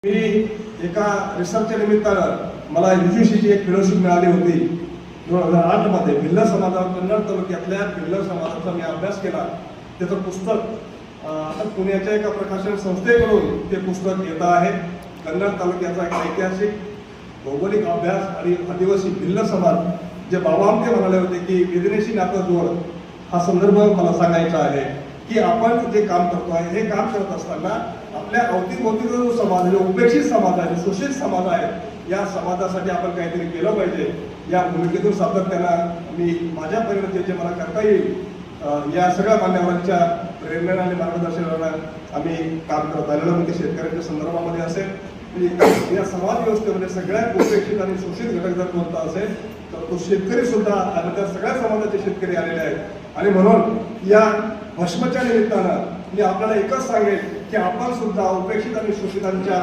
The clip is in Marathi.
मी एका रिसर्चच्या निमित्तानं मला युजीसीची एक फेलोशिप मिळाली होती 2008 मध्ये. भिल्ल समाजावर कन्नड तालुक्यातल्या भिल्ल समाजाचा मी अभ्यास केला. त्याचं पुस्तक आता पुण्याच्या एका प्रकाशन संस्थेकडून ते पुस्तक येत आहे. कन्नड तालुक्याचा एक ऐतिहासिक भौगोलिक अभ्यास आणि आदिवासी भिल्ल समाज जे बाबा आमटे म्हणाले होते की वेदनेशी नातं जोड, हा संदर्भ मला सांगायचा आहे की आपण जे काम करतो आहे हे काम करत असताना आपल्या अवतीभोवतीचा जो समाज आहे, उपेक्षित समाज आहे, शोषित समाज आहे, या समाजासाठी आपण काहीतरी केलं पाहिजे. या भूमिकेतून सातत्यानं मी माझ्या परिणाम जे मला करता येईल या सगळ्या मान्यवरांच्या प्रेरणेने आणि मार्गदर्शनानं आम्ही काम करत आलेलो. म्हणजे शेतकऱ्यांच्या संदर्भामध्ये असेल, म्हणजे या समाज व्यवस्थेमध्ये सगळ्यात उपेक्षित आणि शोषित घटक जर कोणता असेल तर तो शेतकरी सुद्धा आणि त्या सगळ्या समाजाचे शेतकरी आलेले आहेत. आणि म्हणून या भस्मच्या निमित्तानं मी आपल्याला एकच सांगेन की आपण सुद्धा उपेक्षित आणि शोषितांच्या